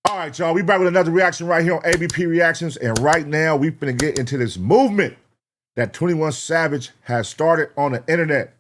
All right, y'all. We back with another reaction right here on ABP Reactions. And right now, we finna get into this movement that 21 Savage has started on the internet.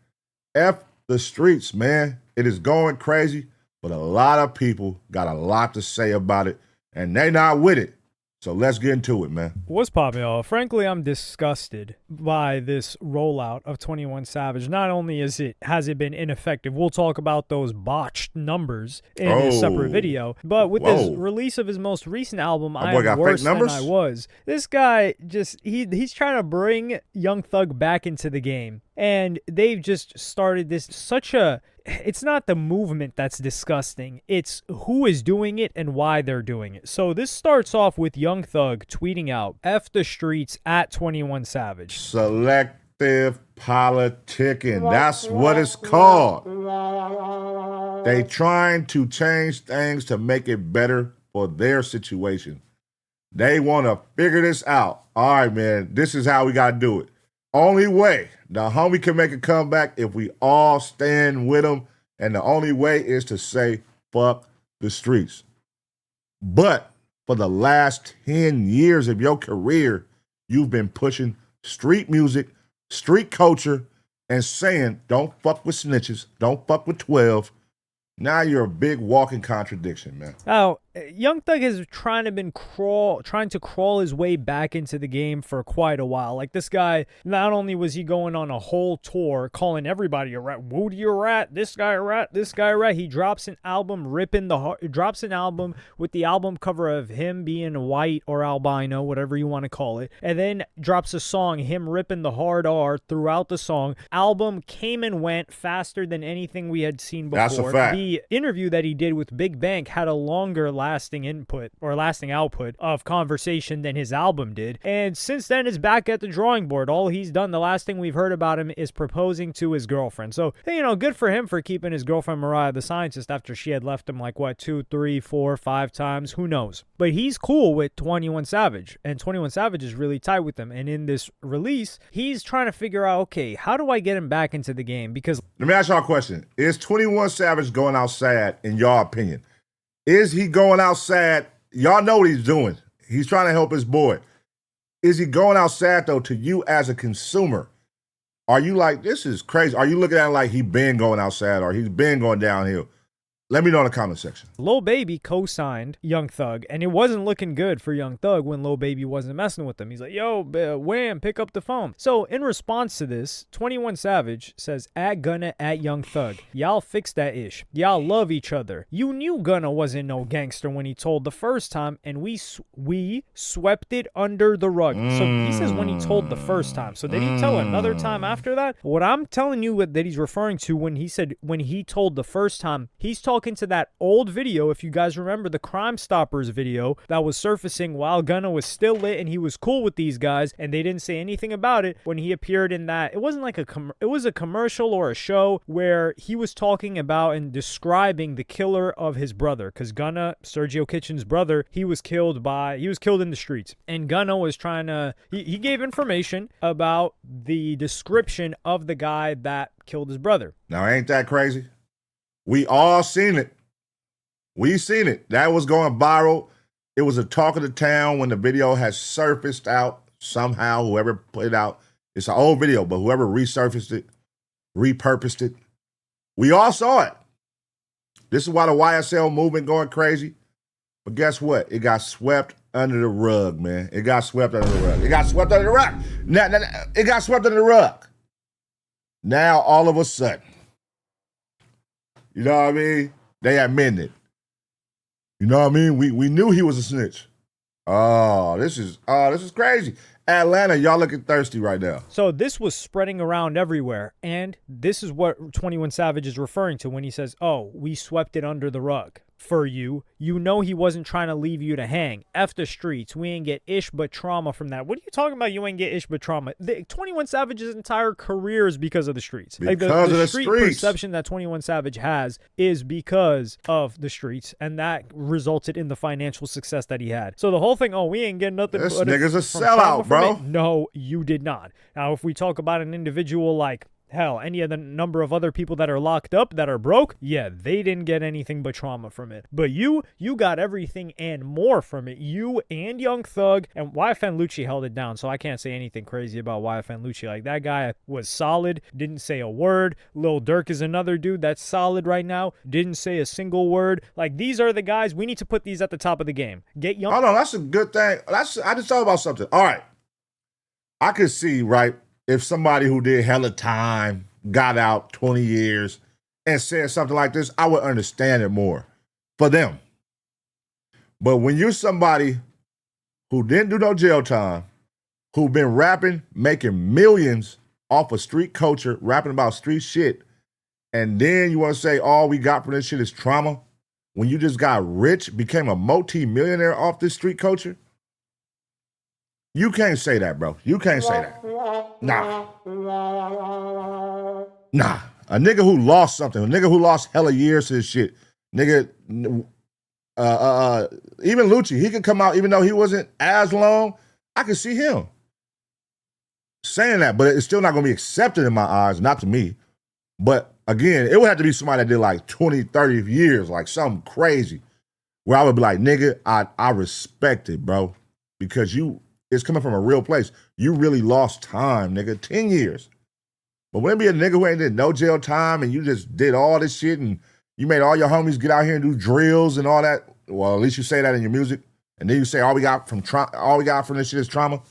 F the streets, man. It is going crazy, but a lot of people got a lot to say about it, and they not with it. So let's get into it, man. What's poppin', y'all? Frankly, I'm disgusted by this rollout of 21 Savage. Not only has it been ineffective, we'll talk about those botched numbers in a separate video, but with this release of his most recent album, I Am Worse Than I Was, this guy just, he's trying to bring Young Thug back into the game. And they've just started this it's not the movement that's disgusting. It's who is doing it and why they're doing it. So this starts off with Young Thug tweeting out, F the streets at 21 Savage. Selective politicking. That's what it's called. They trying to change things to make it better for their situation. They want to figure this out. All right, man, this is how we got to do it. Only way the homie can make a comeback if we all stand with him, and the only way is to say, fuck the streets. But for the last 10 years of your career, you've been pushing street music, street culture, and saying, don't fuck with snitches, don't fuck with 12. Now you're a big walking contradiction, man. Now, Young Thug has trying to crawl his way back into the game for quite a while. Like, this guy, not only was he going on a whole tour calling everybody a rat, Woody a rat, this guy a rat, this guy a rat. He drops an album drops an album with the album cover of him being white or albino, whatever you want to call it, and then drops a song, him ripping the hard R throughout the song. Album came and went faster than anything we had seen before. That's a fact. The interview that he did with Big Bank had a longer lasting output of conversation than his album did, and since then it's back at the drawing board. All he's done, the last thing we've heard about him, is proposing to his girlfriend. So, you know, good for him for keeping his girlfriend Mariah the Scientist after she had left him like, what, 2, 3, 4, 5 times, who knows. But he's cool with 21 Savage, and 21 Savage is really tight with him. And in this release, he's trying to figure out, okay, how do I get him back into the game? Because let me ask y'all a question. Is 21 Savage going out sad, in your opinion? Is he going out sad? Y'all know what he's doing. He's trying to help his boy. Is he going out sad, though, to you as a consumer? Are you like, this is crazy? Are you looking at it like he been going out sad or he's been going downhill? Let me know in the comment section. Lil Baby co-signed Young Thug, and it wasn't looking good for Young Thug when Lil Baby wasn't messing with him. He's like, yo, Wham, pick up the phone. So in response to this, 21 Savage says, at Gunna, at Young Thug, y'all fix that ish. Y'all love each other. You knew Gunna wasn't no gangster when he told the first time, and we swept it under the rug. So he says when he told the first time. So did he tell another time after that? What I'm telling you that he's referring to when he said when he told the first time, he's talking to that old video, if you guys remember the Crime Stoppers video that was surfacing while Gunna was still lit and he was cool with these guys, and they didn't say anything about it when he appeared in that. It wasn't like it was a commercial or a show where he was talking about and describing the killer of his brother, because Gunna, Sergio Kitchen's brother, he was killed in the streets, and Gunna was trying to, he gave information about the description of the guy that killed his brother. Now, ain't that crazy? We all seen it. We seen it. That was going viral. It was a talk of the town when the video has surfaced out somehow. Whoever put it out, it's an old video, but whoever resurfaced it, repurposed it, we all saw it. This is why the YSL movement going crazy. But guess what? It got swept under the rug, man. It got swept under the rug. It got swept under the rug. Now, it got swept under the rug. Now, all of a sudden, you know what I mean? They admitted it. You know what I mean? We knew he was a snitch. Oh, this is crazy. Atlanta, y'all looking thirsty right now. So this was spreading around everywhere, and this is what 21 Savage is referring to when he says, oh, we swept it under the rug. For you, you know he wasn't trying to leave you to hang. F the streets. We ain't get ish but trauma from that. What are you talking about? You ain't get ish but trauma. 21 Savage's entire career is because of the streets. Because like of the street streets. Perception that 21 Savage has is because of the streets, and that resulted in the financial success that he had. So the whole thing, oh, we ain't getting nothing. This nigga's a sellout, bro. No, you did not. Now, if we talk about an individual like Hell, any of the number of other people that are locked up that are broke, yeah, they didn't get anything but trauma from it. But you got everything and more from it. You and Young Thug, and YFN Lucci held it down, so I can't say anything crazy about YFN Lucci. Like, that guy was solid, didn't say a word. Lil Durk is another dude that's solid right now, didn't say a single word. Like, these are the guys, we need to put these at the top of the game. Get Young. Hold on, that's a good thing. I just thought about something. All right. I could see, right, if somebody who did hella time, got out 20 years, and said something like this, I would understand it more for them. But when you're somebody who didn't do no jail time, who been rapping, making millions off of street culture, rapping about street shit, and then you want to say all we got from this shit is trauma, when you just got rich, became a multi-millionaire off this street culture, you can't say that, bro. You can't say that. Nah. A nigga who lost something, a nigga who lost hella years to this shit, nigga, even Lucci, he could come out, even though he wasn't as long, I could see him saying that, but it's still not going to be accepted in my eyes, not to me. But again, it would have to be somebody that did like 20, 30 years, like something crazy, where I would be like, nigga, I respect it, bro, because it's coming from a real place. You really lost time, nigga, 10 years. But when it be a nigga who ain't did no jail time and you just did all this shit and you made all your homies get out here and do drills and all that, well, at least you say that in your music, and then you say all we got from this shit is trauma.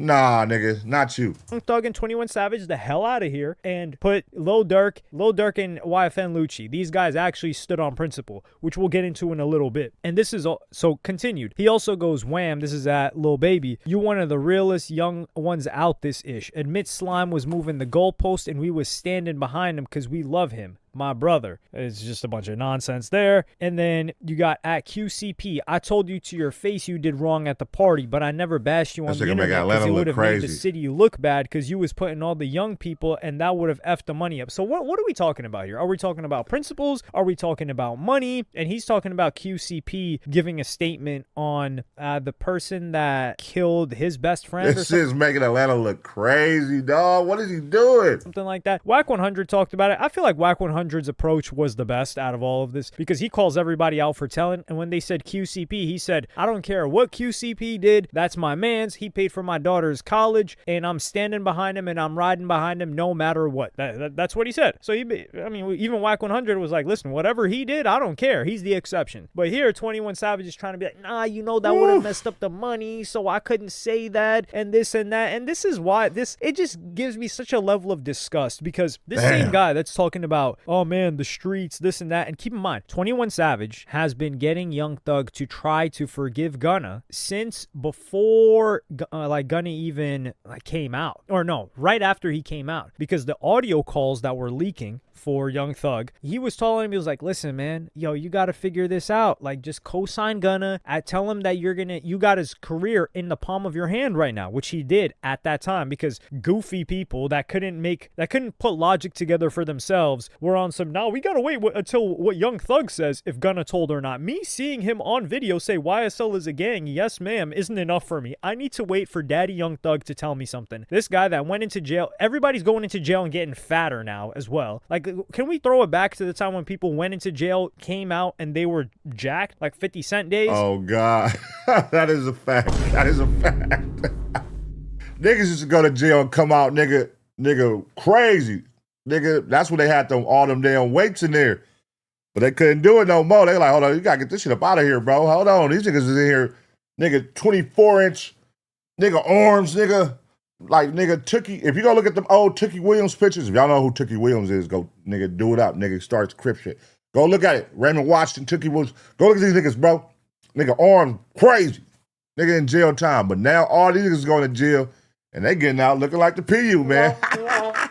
Nah, nigga, not you. Young Thug and 21 Savage the hell out of here and put Lil Durk and YFN Lucci. These guys actually stood on principle, which we'll get into in a little bit. And this is so continued. He also goes, wham, this is at Lil Baby. You one of the realest young ones out this ish. Admit Slime was moving the goalpost and we was standing behind him because we love him. My brother. It's just a bunch of nonsense there. And then you got at QCP. I told you to your face you did wrong at the party, but I never bashed you on the internet because it would have made the city look bad because you was putting all the young people and that would have effed the money up. So what are we talking about here? Are we talking about principles? Are we talking about money? And he's talking about QCP giving a statement on the person that killed his best friend. This shit's making Atlanta look crazy, dog. What is he doing? Something like that. Whack 100 talked about it. I feel like Whack 100's approach was the best out of all of this because he calls everybody out for telling, and when they said QCP, he said, I don't care what QCP did, that's my man's, he paid for my daughter's college, and I'm standing behind him and I'm riding behind him no matter what. That's what he said. So even Whack 100 was like, listen, whatever he did, I don't care, he's the exception. But here 21 Savage is trying to be like, nah, that would have messed up the money, so I couldn't say that, and this and that. And this is why it just gives me such a level of disgust because this same guy that's talking about, oh man, the streets, this and that. And keep in mind, 21 Savage has been getting Young Thug to try to forgive Gunna since before Gunna even came out. Or no, right after he came out. Because the audio calls that were leaking for Young Thug, he was telling him, he was like, listen, man, you got to figure this out. Like, just co-sign Gunna. Tell him that you got his career in the palm of your hand right now, which he did at that time because goofy people that couldn't put logic together for themselves were on some, now we got to wait until what Young Thug says if Gunna told or not. Me seeing him on video say YSL is a gang, yes ma'am, isn't enough for me. I need to wait for Daddy Young Thug to tell me something. This guy that went into jail, everybody's going into jail and getting fatter now as well. Like, can we throw it back to the time when people went into jail, came out, and they were jacked, like 50 Cent days? Oh, God. That is a fact. That is a fact. Niggas used to go to jail and come out, nigga crazy. Nigga, that's when they had all them damn weights in there. But they couldn't do it no more. They like, hold on, you gotta get this shit up out of here, bro. Hold on. These niggas is in here, nigga, 24-inch, nigga, arms, nigga. Like, nigga, Tookie, if you go look at them old Tookie Williams pictures, if y'all know who Tookie Williams is, go, nigga, do it up. Nigga starts crip shit. Go look at it. Raymond Washington, Tookie Williams. Go look at these niggas, bro. Nigga, arms crazy. Nigga in jail time. But now all these niggas going to jail, and they getting out looking like the PU, man.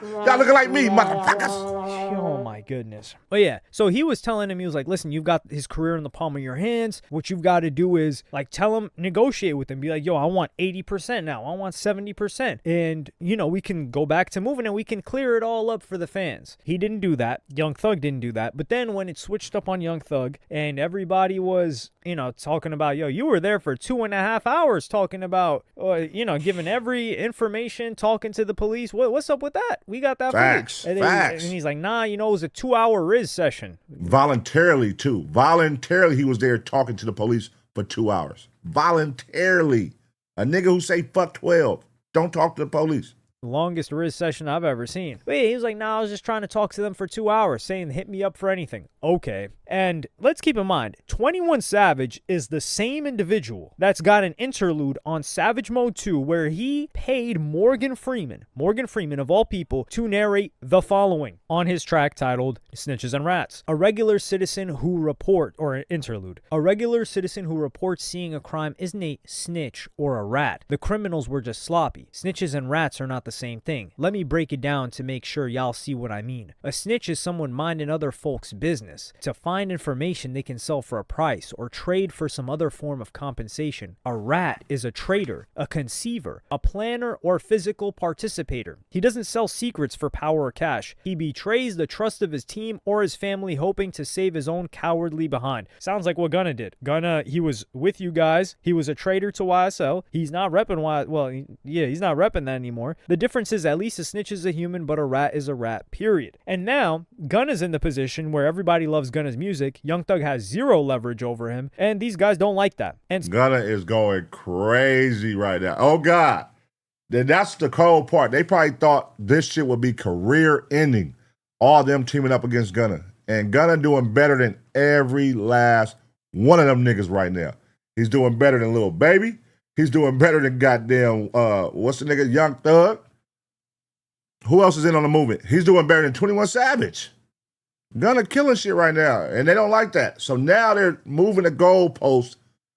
Y'all looking like me, motherfuckers. Oh my goodness. But yeah, so he was telling him, he was like, listen, you've got his career in the palm of your hands. What you've got to do is tell him, negotiate with him. Be like, yo, I want 80% now. I want 70%. And, we can go back to moving and we can clear it all up for the fans. He didn't do that. Young Thug didn't do that. But then when it switched up on Young Thug and everybody was talking about, yo, you were there for 2.5 hours talking about, giving every information, talking to the police. What's up with that? We got that Facts. footage. Facts. And he's like, nah, it was a 2-hour Riz session. Voluntarily, too. Voluntarily, he was there talking to the police for 2 hours. Voluntarily. A nigga who say fuck 12. Don't talk to the police. Longest Riz session I've ever seen. But yeah, he was like, nah, I was just trying to talk to them for 2 hours, saying hit me up for anything. Okay. And let's keep in mind, 21 Savage is the same individual that's got an interlude on Savage Mode 2 where he paid Morgan Freeman of all people, to narrate the following on his track titled Snitches and Rats. A regular citizen who reports seeing a crime isn't a snitch or a rat. The criminals were just sloppy. Snitches and rats are not the same thing. Let me break it down to make sure y'all see what I mean. A snitch is someone minding other folks' business to find information they can sell for a price or trade for some other form of compensation. A rat is a trader, a conceiver, a planner, or physical participator. He doesn't sell secrets for power or cash. He betrays the trust of his team or his family, hoping to save his own cowardly behind. Sounds like what Gunna did. Gunna, he was with you guys. He was a traitor to YSL. He's not repping he's not repping that anymore. The difference is at least a snitch is a human, but a rat is a rat, period. And now, Gunna's in the position where everybody loves Gunna's music. Young Thug has zero leverage over him, and these guys don't like that. And Gunna is going crazy right now. Oh, God. Then that's the cold part. They probably thought this shit would be career-ending, all them teaming up against Gunna. And Gunna doing better than every last one of them niggas right now. He's doing better than Lil Baby. He's doing better than goddamn, what's the nigga, Young Thug? Who else is in on the movement? He's doing better than 21 Savage. Gunna killing shit right now, and they don't like that. So now they're moving the goalpost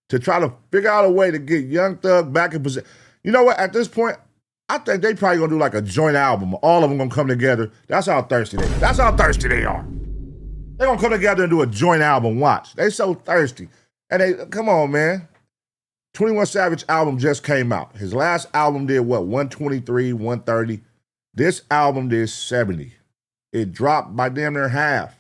to try to figure out a way to get Young Thug back in position. You know what? At this point, I think they probably gonna do like a joint album. All of them gonna come together. That's how thirsty they are. That's how thirsty they are. They're gonna come together and do a joint album. Watch. They so thirsty. And come on, man. 21 Savage album just came out. His last album did what? 123, 130. This album did 70. It dropped by damn near half.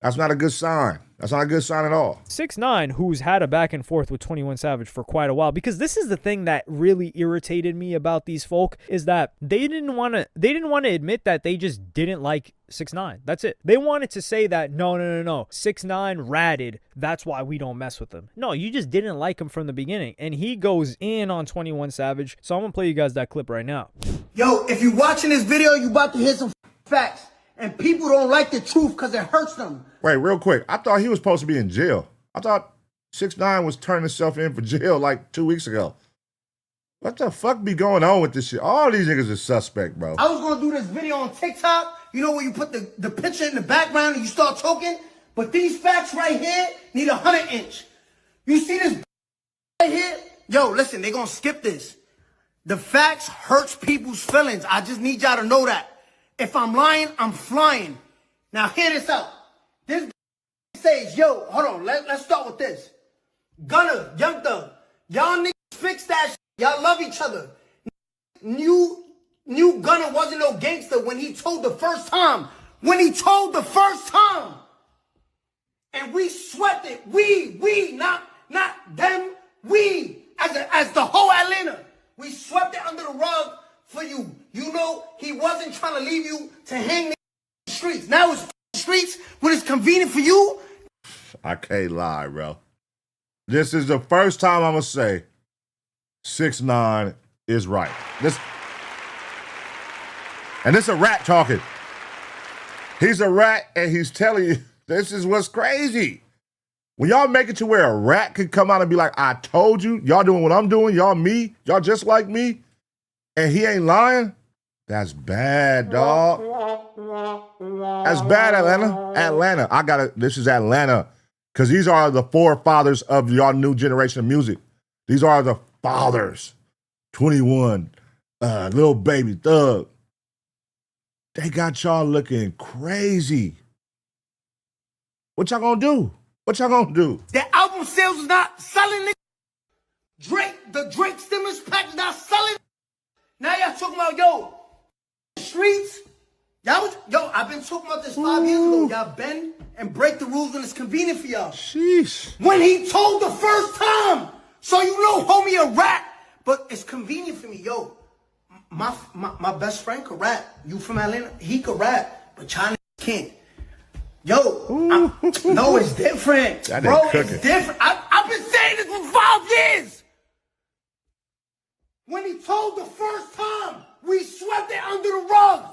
That's not a good sign. That's not a good sign at all. 6ix9ine, who's had a back and forth with 21 Savage for quite a while, because this is the thing that really irritated me about these folk, is that they didn't want to admit that they just didn't like 6ix9ine. That's it. They wanted to say that no. 6ix9ine ratted. That's why we don't mess with him. No, you just didn't like him from the beginning. And he goes in on 21 Savage. So I'm going to play you guys that clip right now. Yo, if you're watching this video, you about to hear some facts. And people don't like the truth because it hurts them. Wait, real quick. I thought he was supposed to be in jail. I thought 6ix9ine was turning himself in for jail like 2 weeks ago. What the fuck be going on with this shit? All these niggas are suspect, bro. I was going to do this video on TikTok. You know where you put the picture in the background and you start talking? But these facts right here need 100-inch. You see this right here? Yo, listen, they going to skip this. The facts hurts people's feelings. I just need y'all to know that. If I'm lying, I'm flying. Now hear this out. This says, yo, hold on, let's start with this. Gunna, Young Thug, y'all niggas fix that shit. Y'all love each other. Knew Gunna wasn't no gangster when he told the first time. And we swept it. We, not them. We, as the whole Atlanta. We swept it under the rug for you. You know, he wasn't trying to leave you to hang the streets. Now it's streets when it's convenient for you. I can't lie, bro. This is the first time I'm going to say 6ix9ine is right. And this a rat talking. He's a rat, and he's telling you this is what's crazy. When y'all make it to where a rat could come out and be like, I told you, y'all doing what I'm doing, y'all me, y'all just like me, and he ain't lying, that's bad, dog. That's bad, Atlanta. This is Atlanta. Because these are the forefathers of y'all new generation of music. These are the fathers. 21, Lil Baby, Thug. They got y'all looking crazy. What y'all gonna do? The album sales is not selling, nigga. The Drake stimulus pack is not selling. Now y'all talking about, yo, streets, I've been talking about this 5 years ago. Y'all bend and break the rules when it's convenient for y'all. Sheesh. When he told the first time, so you know, homie, a rat, but it's convenient for me. Yo, my best friend could rap. You from Atlanta? He could rap, but China can't. Yo, no, it's different, bro. It's different. I've been saying this for 5 years. When he told the first time, we swept it under the rug.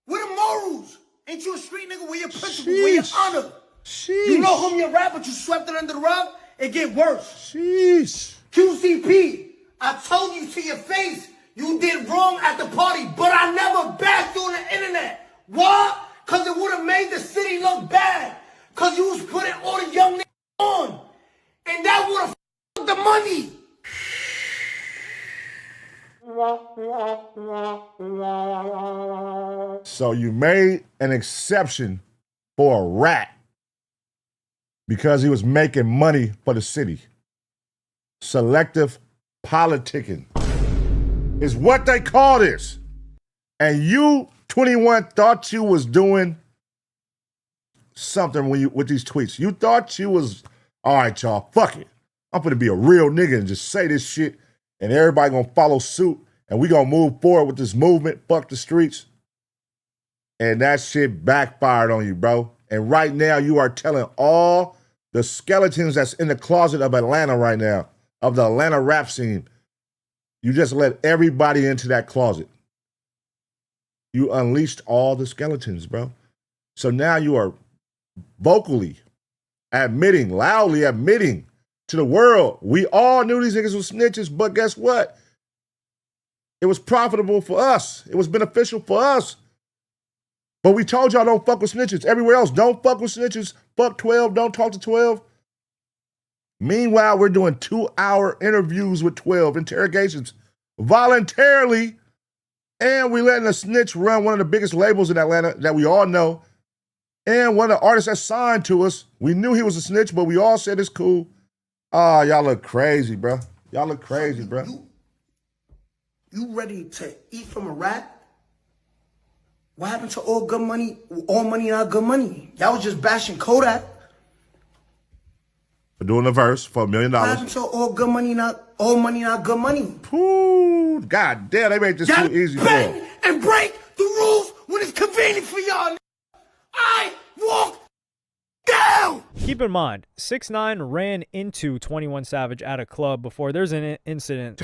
Where the morals? Ain't you a street nigga? Where your principles? Where your honor? Sheesh. You know homie a rap, but you swept it under the rug? It get worse. Sheesh. QCP, I told you to your face you did wrong at the party, but I never backed you on the internet. Why? Because it would have made the city look bad. Because you was putting all the young niggas on. And that would have f***ed the money. So you made an exception for a rat because he was making money for the city. Selective politicking is what they call this. And you, 21, thought you was doing something with these tweets. You thought you was, all right, y'all, fuck it. I'm gonna be a real nigga and just say this shit and everybody gonna follow suit and we gonna move forward with this movement, fuck the streets. And that shit backfired on you, bro. And right now you are telling all the skeletons that's in the closet of Atlanta right now, of the Atlanta rap scene, you just let everybody into that closet. You unleashed all the skeletons, bro. So now you are vocally admitting, loudly admitting to the world, we all knew these niggas were snitches, but guess what? It was profitable for us. It was beneficial for us. But we told y'all don't fuck with snitches. Everywhere else, don't fuck with snitches. Fuck 12, don't talk to 12. Meanwhile, we're doing 2-hour interviews with 12, interrogations, voluntarily, and we letting a snitch run one of the biggest labels in Atlanta that we all know, and one of the artists that signed to us, we knew he was a snitch, but we all said it's cool. Ah, y'all look crazy, bro. Y'all look crazy, bro. You ready to eat from a rat? What happened to all good money, all money not good money? Y'all was just bashing Kodak. For doing the verse for $1 million. What happened to all good money, not good money? Ooh, God damn, they made this too easy for them. And break the rules when it's convenient for y'all. I walk down. Keep in mind, 6ix9ine ran into 21 Savage at a club before. There's an incident.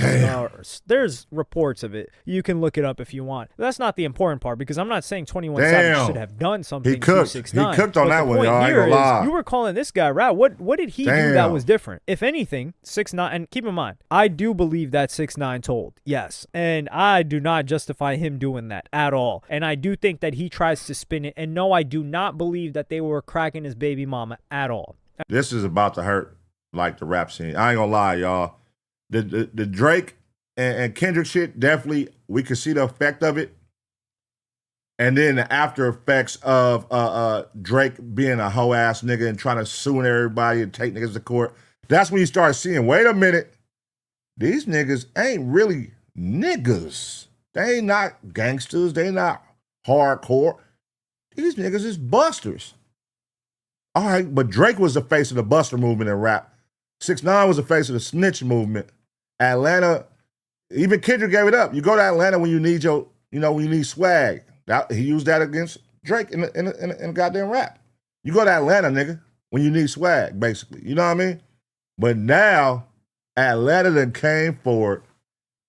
There's reports of it. You can look it up if you want. That's not the important part because I'm not saying 21 Savage should have done something he cooked. to 6ix9ine. He cooked on that one, y'all. I ain't gonna lie. You were calling this guy rat. What did he do that was different? If anything, 6ix9ine, and keep in mind, I do believe that 6ix9ine told. Yes. And I do not justify him doing that at all. And I do think that he tries to spin it. And no, I do not believe that they were cracking his baby mama at all. This is about to hurt like the rap scene. I ain't gonna lie, y'all. The Drake and Kendrick shit, definitely we could see the effect of it. And then the after effects of Drake being a hoe ass nigga and trying to sue everybody and take niggas to court. That's when you start seeing, wait a minute, these niggas ain't really niggas. They ain't not gangsters. They not hardcore. These niggas is busters. All right, but Drake was the face of the buster movement in rap. 6ix9ine was the face of the snitch movement. Atlanta, even Kendrick gave it up. You go to Atlanta when you need when you need swag. He used that against Drake in a goddamn rap. You go to Atlanta, nigga, when you need swag, basically. You know what I mean? But now, Atlanta then came forward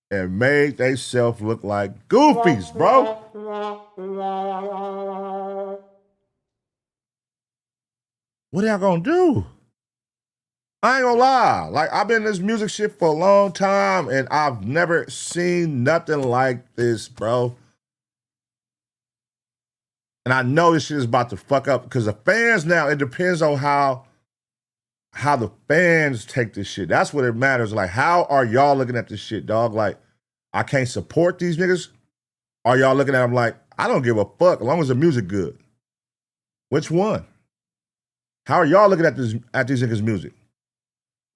and made they self look like goofies, bro. What are y'all gonna do? I ain't gonna lie. Like, I've been in this music shit for a long time, and I've never seen nothing like this, bro. And I know this shit is about to fuck up, because the fans now, it depends on how the fans take this shit. That's what it matters. Like, how are y'all looking at this shit, dog? Like, I can't support these niggas? Are y'all looking at them like, I don't give a fuck, as long as the music good? Which one? How are y'all looking at these niggas' music?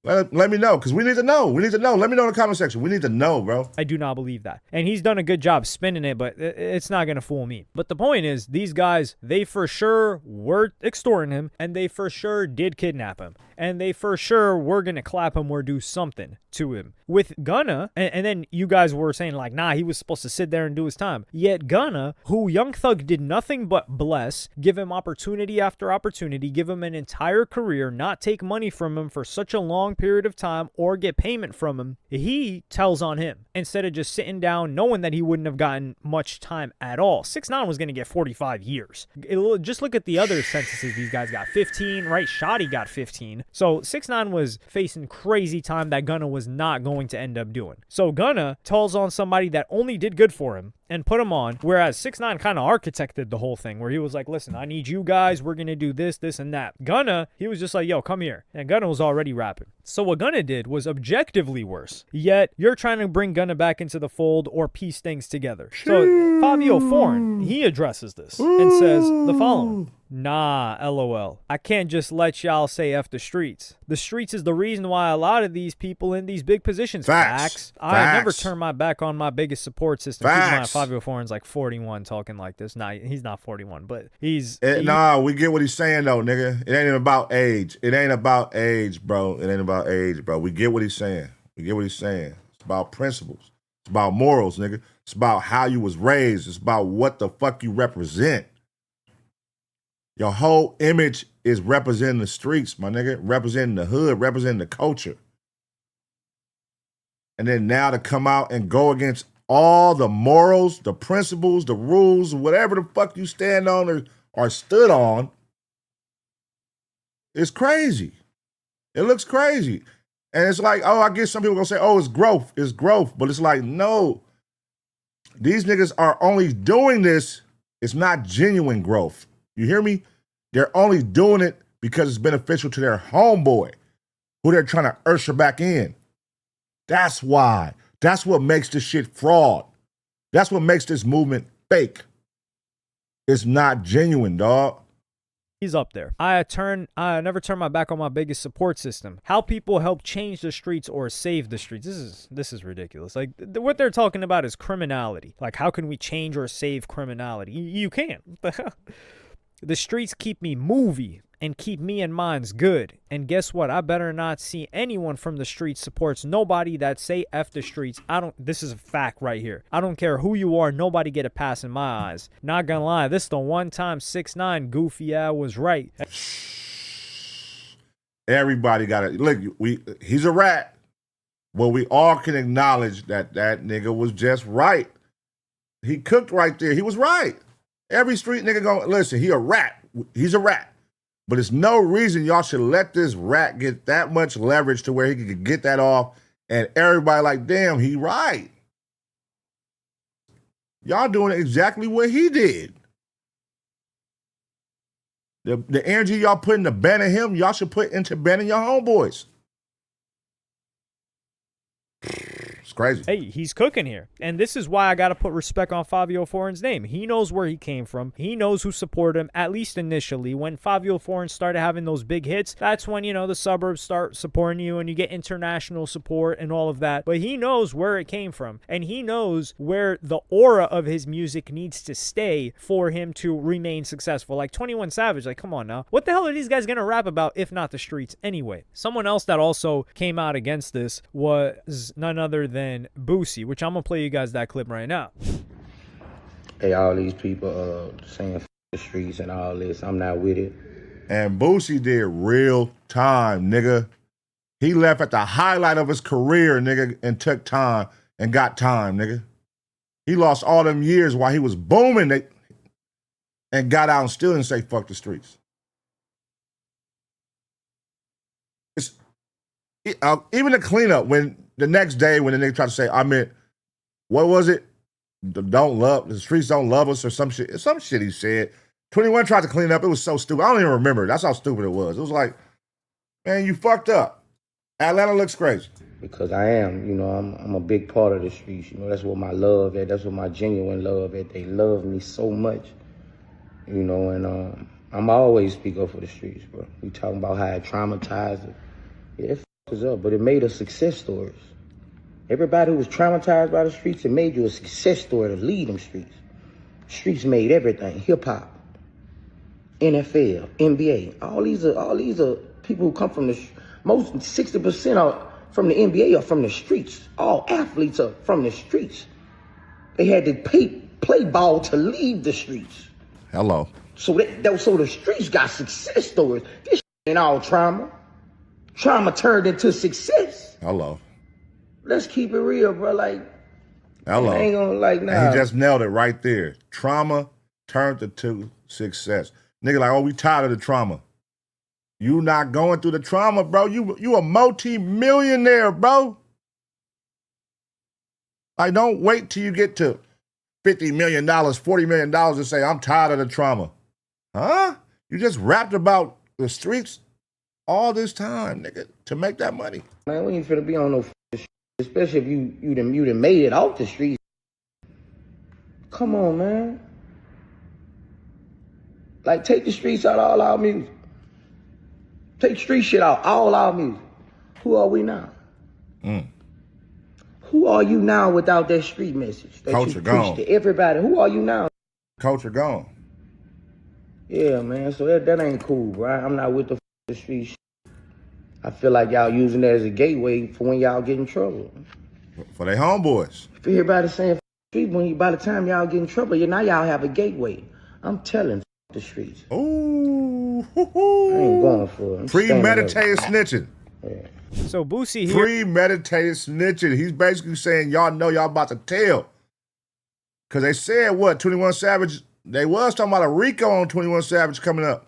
Let me know, because we need to know. We need to know. Let me know in the comment section. We need to know, bro. I do not believe that. And he's done a good job spinning it, but it's not going to fool me. But the point is, these guys, they for sure were extorting him, and they for sure did kidnap him. And they for sure were going to clap him or do something to him. With Gunna, and then you guys were saying like, nah, he was supposed to sit there and do his time. Yet Gunna, who Young Thug did nothing but bless, give him opportunity after opportunity, give him an entire career, not take money from him for such a long period of time or get payment from him, he tells on him instead of just sitting down knowing that he wouldn't have gotten much time at all. 6ix9ine was going to get 45 years. Just look at the other sentences these guys got. 15, right? Shotty got 15. So 6ix9ine was facing crazy time that Gunna was not going to end up doing. So Gunna tells on somebody that only did good for him and put him on, whereas 6ix9ine kind of architected the whole thing, where he was like, listen, I need you guys, we're gonna do this, this, and that. Gunna, he was just like, yo, come here. And Gunna was already rapping. So what Gunna did was objectively worse, yet you're trying to bring Gunna back into the fold or piece things together. So Fivio Foreign, he addresses this and says the following: nah, LOL. I can't just let y'all say F the streets. The streets is the reason why a lot of these people in these big positions. Facts. I never turn my back on my biggest support system. Facts. Fivio Foreign's like 41 talking like this. Nah, he's not 41, but Nah, we get what he's saying though, nigga. It ain't about age. It ain't about age, bro. It ain't about age, bro. We get what he's saying. We get what he's saying. It's about principles. It's about morals, nigga. It's about how you was raised. It's about what the fuck you represent. Your whole image is representing the streets, my nigga. Representing the hood, representing the culture. And then now to come out and go against all the morals, the principles, the rules, whatever the fuck you stand on or stood on, it's crazy. It looks crazy. And it's like, oh, I guess some people gonna say, oh, it's growth. It's growth. But it's like, no. These niggas are only doing this. It's not genuine growth. You hear me? They're only doing it because it's beneficial to their homeboy, who they're trying to usher back in. That's why. That's what makes this shit fraud. That's what makes this movement fake. It's not genuine, dog. He's up there. I never turn my back on my biggest support system. How people help change the streets or save the streets. This is ridiculous. Like, what they're talking about is criminality. Like, how can we change or save criminality? You can't. The streets keep me movie and keep me and mine's good. And guess what? I better not see anyone from the streets supports nobody that say F the streets. This is a fact right here. I don't care who you are. Nobody get a pass in my eyes. Not gonna lie. This is the one time 6ix9ine goofy ass was right. Everybody got it. Look, he's a rat. Well, we all can acknowledge that nigga was just right. He cooked right there. He was right. Every street nigga gonna listen, he a rat. He's a rat. But there's no reason y'all should let this rat get that much leverage to where he could get that off and everybody like, damn, he right. Y'all doing exactly what he did. The energy y'all put into banning him, y'all should put into banning your homeboys. It's crazy. Hey, he's cooking here. And this is why I got to put respect on Fivio Foreign's name. He knows where he came from. He knows who supported him, at least initially. When Fivio Foreign started having those big hits, that's when, the suburbs start supporting you and you get international support and all of that. But he knows where it came from. And he knows where the aura of his music needs to stay for him to remain successful. Like 21 Savage, like, come on now. What the hell are these guys going to rap about if not the streets anyway? Someone else that also came out against this was none other than Boosie, which I'm gonna play you guys that clip right now. Hey, all these people saying F the streets and all this, I'm not with it. And Boosie did real time, nigga. He left at the highlight of his career, nigga, and took time and got time, nigga. He lost all them years while he was booming and got out and still didn't say fuck the streets. Even the cleanup, when the next day when the nigga tried to say, I meant, what was it? The streets don't love us or some shit. Some shit he said. 21 tried to clean up. It was so stupid. I don't even remember. That's how stupid it was. It was like, man, you fucked up. Atlanta looks crazy. Because I am, I'm a big part of the streets. That's what my love is. That's what my genuine love is. They love me so much, and I'm always speak up for the streets, bro. We talking about how it traumatized it. Yeah, up, but it made us success stories. Everybody who was traumatized by the streets, it made you a success story to lead them streets. Streets made everything, hip hop, NFL, NBA. All these are people who come from most 60% are from the NBA are from the streets. All athletes are from the streets. They had to play ball to leave the streets. Hello. So the streets got success stories. This ain't all trauma. Trauma turned into success. Hello. Let's keep it real, bro. Like, hello. I ain't gonna like nah. And he just nailed it right there. Trauma turned into success. Nigga, like, oh, we tired of the trauma. You not going through the trauma, bro. You a multi-millionaire, bro. Like, don't wait till you get to $50 million, $40 million and say, I'm tired of the trauma. Huh? You just rapped about the streets all this time, nigga, to make that money. Man, we ain't finna be on no shit, especially if you done made it off the streets. Come on, man. Like, take the streets out of all our music. Take street shit out, all our music. Who are we now? Who are you now without that street message that Culture you gone. preach to everybody? Who are you now? Culture gone. Yeah, man, so that ain't cool, bro. I'm not with the street shit. I feel like y'all using that as a gateway for when y'all get in trouble. For their homeboys. If everybody saying street, by the time y'all get in trouble, now y'all have a gateway. I'm telling the streets. Ooh. I ain't going for it. Premeditated snitching. Yeah. So Boosie here. Premeditated snitching. He's basically saying, y'all know y'all about to tell. Because they said, what, 21 Savage, they was talking about a RICO on 21 Savage coming up.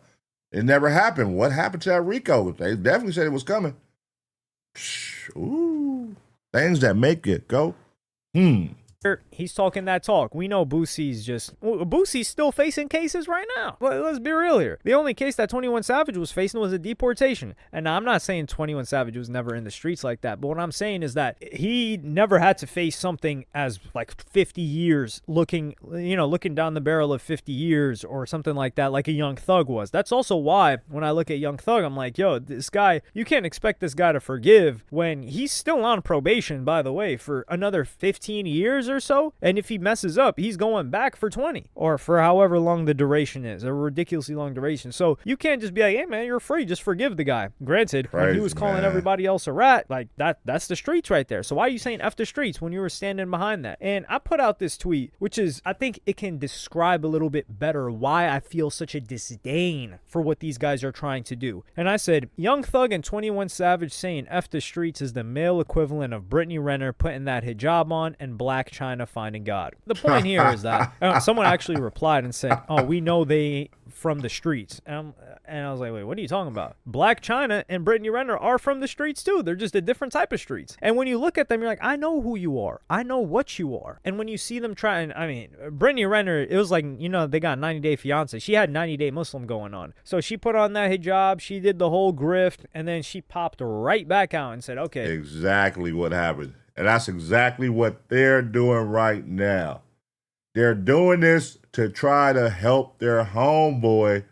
It never happened. What happened to that RICO? They definitely said it was coming. Ooh. Things that make it go, He's talking that talk. We know Boosie's still facing cases right now. Let's be real here. The only case that 21 Savage was facing was a deportation. And now I'm not saying 21 Savage was never in the streets like that, but what I'm saying is that he never had to face something as like 50 years looking down the barrel of 50 years or something like that, like a Young Thug was. That's also why when I look at Young Thug, I'm like, yo, this guy, you can't expect this guy to forgive when he's still on probation, by the way, for another 15 years or so. And if he messes up, he's going back for 20 or for however long the duration is, a ridiculously long duration. So you can't just be like, hey man, you're free, just forgive the guy. Granted, when he was calling everybody else a rat, like that's the streets right there. So why are you saying F the streets when you were standing behind that? And I put out this tweet, which is, I think it can describe a little bit better why I feel such a disdain for what these guys are trying to do. And I said, Young Thug and 21 Savage saying F the streets is the male equivalent of Brittany Renner putting that hijab on and Black China finding God. The point here is that someone actually replied and said, oh, we know they from the streets. And I was like, wait, what are you talking about? Black China and Brittany Renner are from the streets too. They're just a different type of streets. And when you look at them, you're like, I know who you are. I know what you are. And when you see them trying, I mean, Brittany Renner, it was like, they got 90 Day Fiance. She had 90 Day Muslim going on. So she put on that hijab, she did the whole grift, and then she popped right back out and said, okay. Exactly what happened. And that's exactly what they're doing right now. They're doing this to try to help their homeboy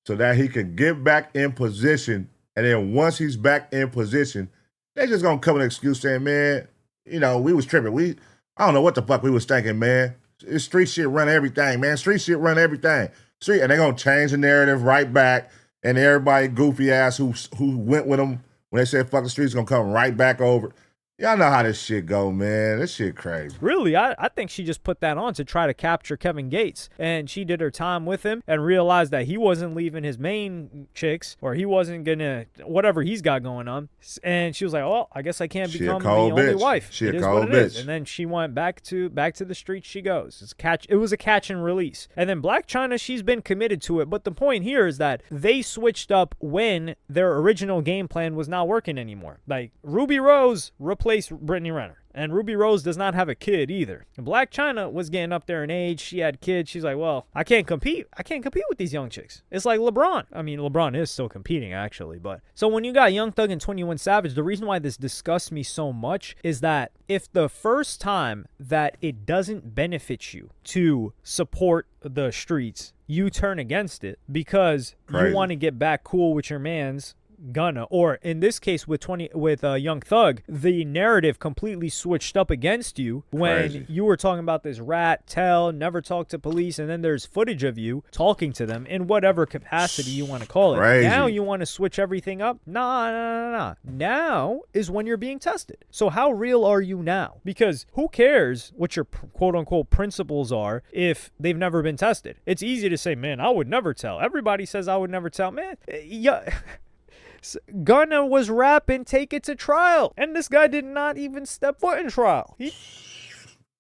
so that he can get back in position. And then once he's back in position, they're just going to come with an excuse saying, man, we was tripping. I don't know what the fuck we was thinking, man. This street shit run everything, man. Street shit run everything. And they're going to change the narrative right back. And everybody goofy ass who went with them when they said fuck the streets going to come right back over. Y'all know how this shit go, man. This shit crazy. Really, I think she just put that on to try to capture Kevin Gates. And she did her time with him and realized that he wasn't leaving his main chicks or he wasn't going to, whatever he's got going on. And she was like, oh, I guess I can't become the only wife. She it a is cold what it is. bitch. And then she went back to the streets she goes. It was a catch and release. And then Black China, she's been committed to it. But the point here is that they switched up when their original game plan was not working anymore. Like Ruby Rose replaced Brittany Renner. And Ruby Rose does not have a kid either. And Black China was getting up there in age. She had kids. She's like, well, I can't compete. I can't compete with these young chicks. It's like LeBron. I mean, LeBron is still competing, actually. But so when you got Young Thug and 21 Savage, the reason why this disgusts me so much is that if the first time that it doesn't benefit you to support the streets, you turn against it because you want to get back cool with your mans, Gunna, or in this case with Young Thug, the narrative completely switched up against you when Crazy. you were talking about this rat, tell, never talk to police, and then there's footage of you talking to them in whatever capacity you want to call it. Crazy. Now you want to switch everything up? Nah. Now is when you're being tested. So how real are you now? Because who cares what your quote-unquote principles are if they've never been tested? It's easy to say, man, I would never tell. Everybody says I would never tell. Man, yeah. Gunna was rapping Take It to Trial, and this guy did not even step foot in trial.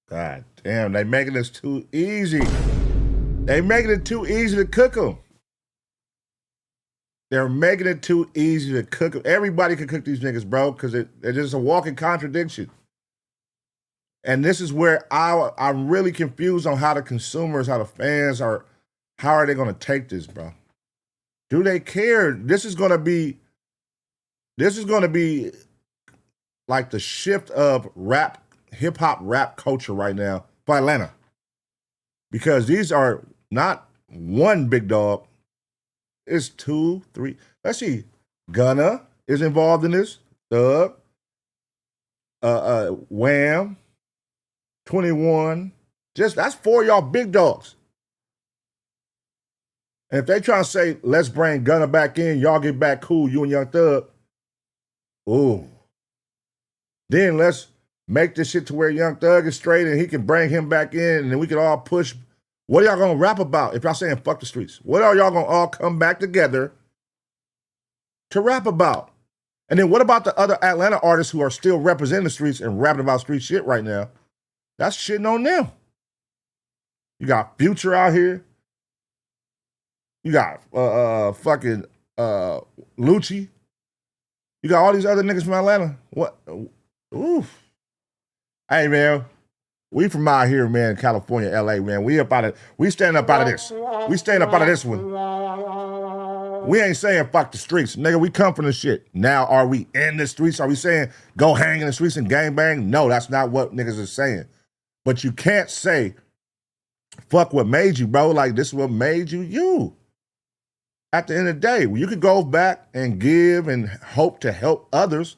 God damn, they making this too easy. They making it too easy to cook them. They're making it too easy to cook them. Everybody can cook these niggas, bro, because they're just a walking contradiction. And this is where I'm really confused on how the consumers, how the fans are, how are they going to take this, bro? Do they care? This is going to be like the shift of rap, hip-hop rap culture right now for Atlanta. Because these are not one big dog. It's 2, 3. Let's see. Gunna is involved in this. Thug. Wham. 21. That's 4 of y'all big dogs. And if they try to say, let's bring Gunna back in, y'all get back cool, you and Young Thug. Ooh. Then let's make this shit to where Young Thug is straight and he can bring him back in and then we can all push. What are y'all gonna rap about if y'all saying fuck the streets? What are y'all gonna all come back together to rap about? And then what about the other Atlanta artists who are still representing the streets and rapping about street shit right now? That's shitting on them. You got Future out here. You got fucking Lucci. You got all these other niggas from Atlanta. What? Oof. Hey, man. We from out here, man, California, LA, man. We stand up out of this. We stand up out of this one. We ain't saying fuck the streets. Nigga, we come from the shit. Now, are we in the streets? Are we saying go hang in the streets and gang bang? No, that's not what niggas are saying. But you can't say fuck what made you, bro. Like, this is what made you you. At the end of the day, you could go back and give and hope to help others.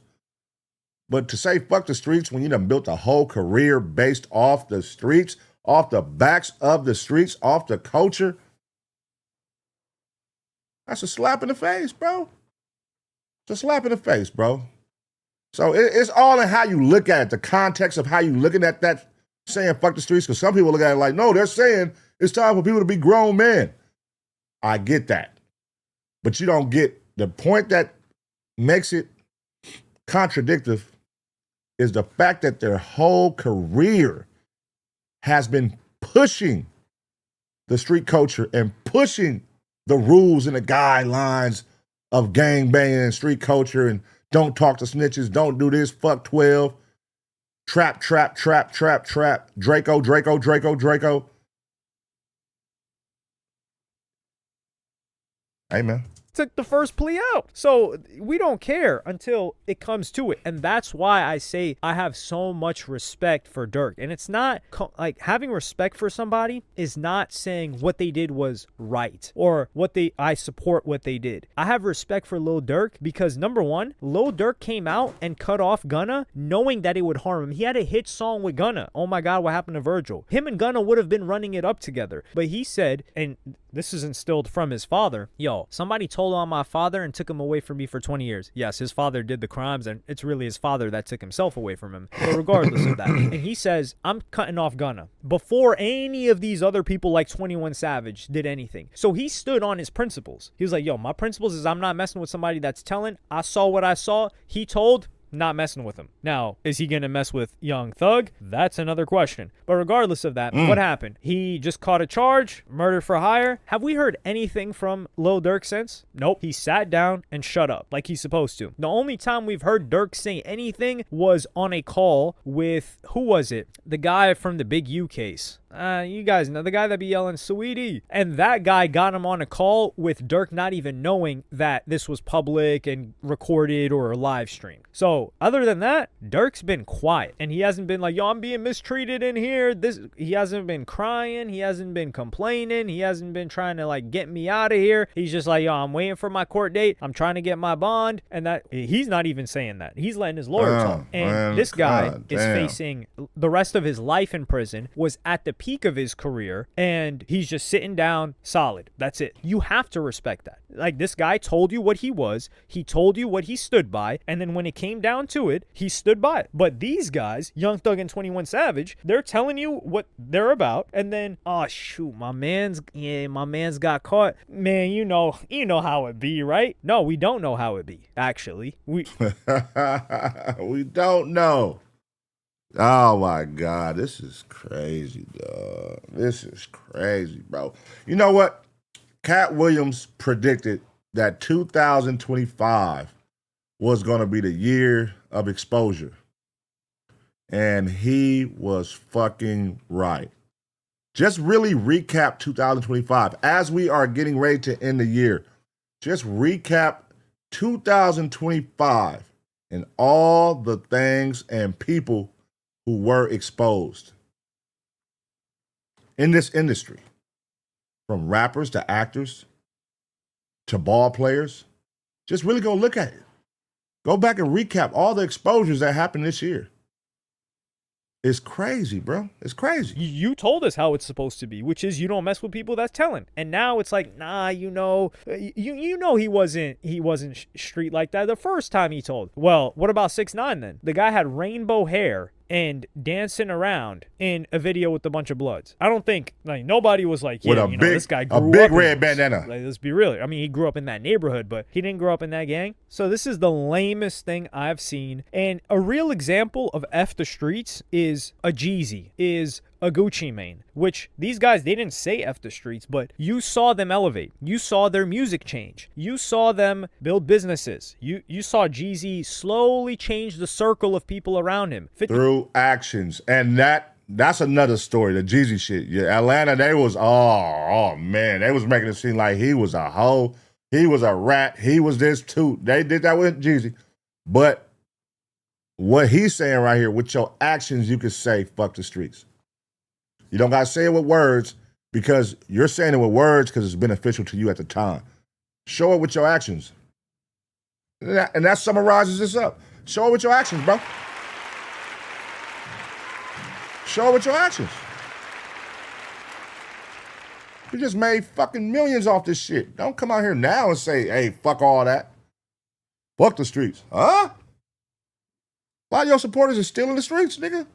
But to say fuck the streets when you done built a whole career based off the streets, off the backs of the streets, off the culture, that's a slap in the face, bro. It's a slap in the face, bro. So it's all in how you look at it, the context of how you looking at that saying fuck the streets, because some people look at it like, no, they're saying it's time for people to be grown men. I get that. But you don't get the point that makes it contradictory is the fact that their whole career has been pushing the street culture and pushing the rules and the guidelines of gang banging and street culture and don't talk to snitches, don't do this, fuck 12, trap, Draco. Hey, man. Took the first plea out. So we don't care until it comes to it. And that's why I say I have so much respect for Dirk. And it's not like having respect for somebody is not saying what they did was right or I support what they did. I have respect for Lil Durk because number one, Lil Durk came out and cut off Gunna knowing that it would harm him. He had a hit song with Gunna. Oh my God, what happened to Virgil? Him and Gunna would have been running it up together. But he said, and this is instilled from his father, yo, somebody told on my father and took him away from me for 20 years. Yes, his father did the crimes, and it's really his father that took himself away from him. But regardless of that, and he says, I'm cutting off Gunna before any of these other people like 21 Savage did anything. So he stood on his principles. He was like, yo, my principles is I'm not messing with somebody that's telling. I saw what I saw. He told. Not messing with him. Now, is he going to mess with Young Thug? That's another question. But regardless of that, what happened? He just caught a charge, murder for hire. Have we heard anything from Lil Durk since? Nope. He sat down and shut up like he's supposed to. The only time we've heard Durk say anything was on a call with, who was it? The guy from the Big U case. You guys know the guy that be yelling "Sweetie," and that guy got him on a call with Dirk, not even knowing that this was public and recorded or live streamed. So other than that, Dirk's been quiet, and he hasn't been like, "Yo, I'm being mistreated in here." He hasn't been crying, he hasn't been complaining, he hasn't been trying to like get me out of here. He's just like, "Yo, I'm waiting for my court date. I'm trying to get my bond," and that he's not even saying that. He's letting his lawyer talk. And man, this guy God is damn. facing the rest of his life in prison. Was at the peak of his career, and he's just sitting down solid. That's it. You have to respect that. Like, this guy told you what he was, he told you what he stood by, and then when it came down to it, he stood by it. But these guys, Young Thug and 21 Savage, they're telling you what they're about, and then, oh shoot, my man's got caught. Man, you know how it be, right? No, we don't know how it be, actually. We don't know. Oh my God, this is crazy, dog. This is crazy, bro. You know what? Cat Williams predicted that 2025 was going to be the year of exposure. And he was fucking right. Just really recap 2025 as we are getting ready to end the year. Just recap 2025 and all the things and people who were exposed in this industry, from rappers to actors to ball players. Just really go look at it. Go back and recap all the exposures that happened this year. It's crazy, bro. It's crazy. You told us how it's supposed to be, which is you don't mess with people that's telling. And now it's like, nah, you know he wasn't street like that the first time he told. Well, what about 6ix9ine then? The guy had rainbow hair and dancing around in a video with a bunch of Bloods. I don't think nobody was like, yeah, this guy grew up. A big red bandana. Like, let's be real. I mean, he grew up in that neighborhood, but he didn't grow up in that gang. So this is the lamest thing I've seen. And a real example of F the streets is a Jeezy, is a Gucci Mane, which these guys, they didn't say F the streets, but you saw them elevate. You saw their music change. You saw them build businesses. You saw Jeezy slowly change the circle of people around him. Through actions. And that's another story, the Jeezy shit. Yeah, Atlanta, they was, oh man, they was making it seem like he was a hoe, he was a rat, he was this too. They did that with Jeezy. But what he's saying right here, with your actions, you could say, fuck the streets. You don't got to say it with words because you're saying it with words because it's beneficial to you at the time. Show it with your actions. And that summarizes this up. Show it with your actions, bro. Show it with your actions. You just made fucking millions off this shit. Don't come out here now and say, hey, fuck all that. Fuck the streets. Huh? A lot of your supporters are still in the streets, nigga.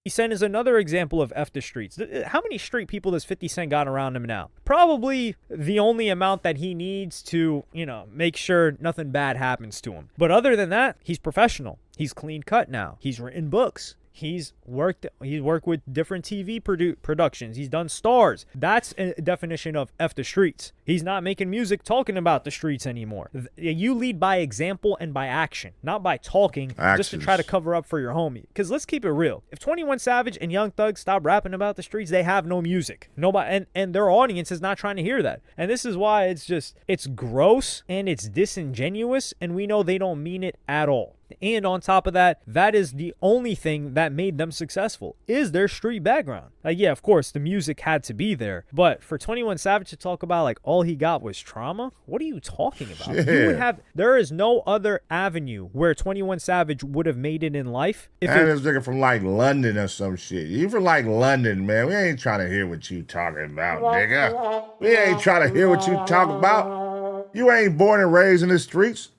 Cent is another example of F the streets. How many street people does 50 Cent got around him now? Probably the only amount that he needs to, make sure nothing bad happens to him. But other than that, he's professional. He's clean cut now. He's written books. He's worked with different TV productions. He's done stars. That's a definition of F the streets. He's not making music talking about the streets anymore. You lead by example and by action, not by talking just to try to cover up for your homie. Because let's keep it real. If 21 Savage and Young Thug stop rapping about the streets, they have no music. Nobody, and their audience is not trying to hear that. And this is why it's gross and it's disingenuous, and we know they don't mean it at all. And on top of that, that is the only thing that made them successful, is their street background. Yeah, of course, the music had to be there. But for 21 Savage to talk about like all he got was trauma, what are you talking about? Yeah. There is no other avenue where 21 Savage would have made it in life. If this nigga from like London or some shit. You from like London, man. We ain't trying to hear what you talking about, nigga. We ain't trying to hear what you talking about. You ain't born and raised in the streets.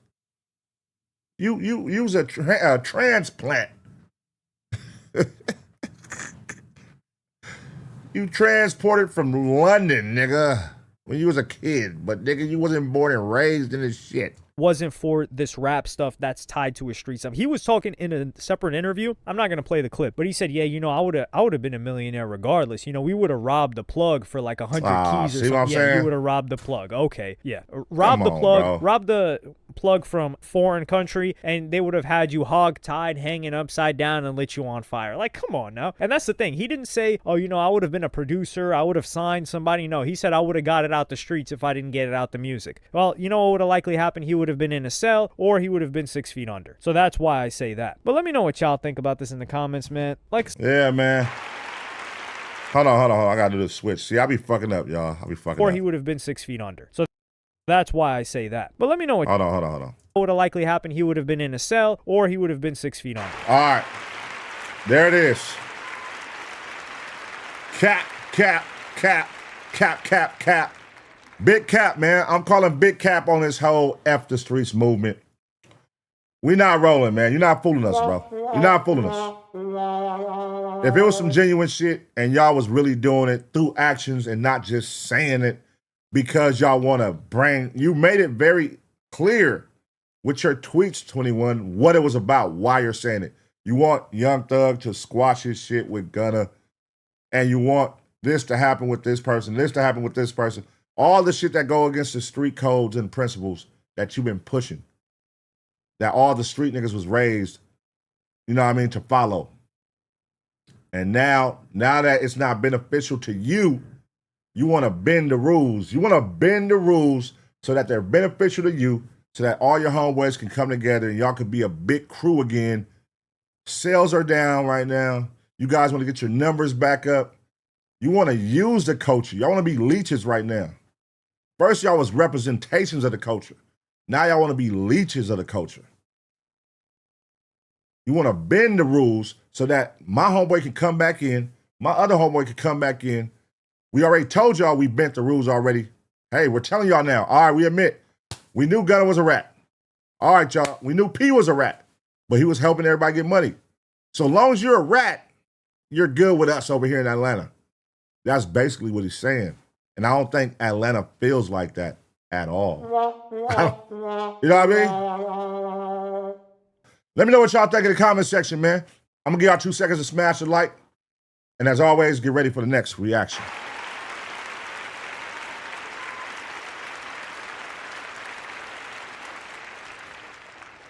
You was a transplant. You transported from London, nigga, when you was a kid. But, nigga, you wasn't born and raised in this shit. wasn't for this rap stuff that's tied to his street stuff. He was talking in a separate interview. I'm not gonna play the clip, but he said, yeah, you know, I would have been a millionaire regardless. You know, we would have robbed the plug for like 100 keys or something. Yeah, you would have robbed the plug. Okay, yeah, robbed the plug, robbed the plug from foreign country, and they would have had you hog-tied, hanging upside down, and lit you on fire. Like, come on now. And that's the thing. He didn't say, oh, you know, I would have been a producer, I would have signed somebody. No, he said I would have got it out the streets if I didn't get it out the music. Well, you know what would have likely happened? He would have been in a cell, or he would have been 6 feet under. So that's why I say that. But let me know what y'all think about this in the comments, man. Like, yeah, man. Hold on. I gotta do the switch. See, I be fucking up, y'all. I be fucking up. Or he would have been 6 feet under. So that's why I say that. But let me know what. Hold on. What would have likely happened? He would have been in a cell, or he would have been 6 feet under. All right. There it is. Cap. Big cap, man. I'm calling big cap on this whole F the streets movement. We not rolling, man. You're not fooling us, bro. You're not fooling us. If it was some genuine shit and y'all was really doing it through actions and not just saying it because y'all want to bring, you made it very clear with your tweets, 21, what it was about, why you're saying it. You want Young Thug to squash his shit with Gunna, and you want this to happen with this person, this to happen with this person. All the shit that go against the street codes and principles that you've been pushing, that all the street niggas was raised, you know what I mean, to follow. And now that it's not beneficial to you, you want to bend the rules. You want to bend the rules so that they're beneficial to you, so that all your homeboys can come together and y'all could be a big crew again. Sales are down right now. You guys want to get your numbers back up. You want to use the culture. Y'all want to be leeches right now. First, y'all was representations of the culture. Now y'all want to be leeches of the culture. You want to bend the rules so that my homeboy can come back in, my other homeboy can come back in. We already told y'all we bent the rules already. Hey, we're telling y'all now. All right, we admit. We knew Gunna was a rat. All right, y'all. We knew P was a rat, but he was helping everybody get money. So long as you're a rat, you're good with us over here in Atlanta. That's basically what he's saying. And I don't think Atlanta feels like that at all. You know what I mean? Let me know what y'all think in the comment section, man. I'm going to give y'all 2 seconds to smash the like. And as always, get ready for the next reaction.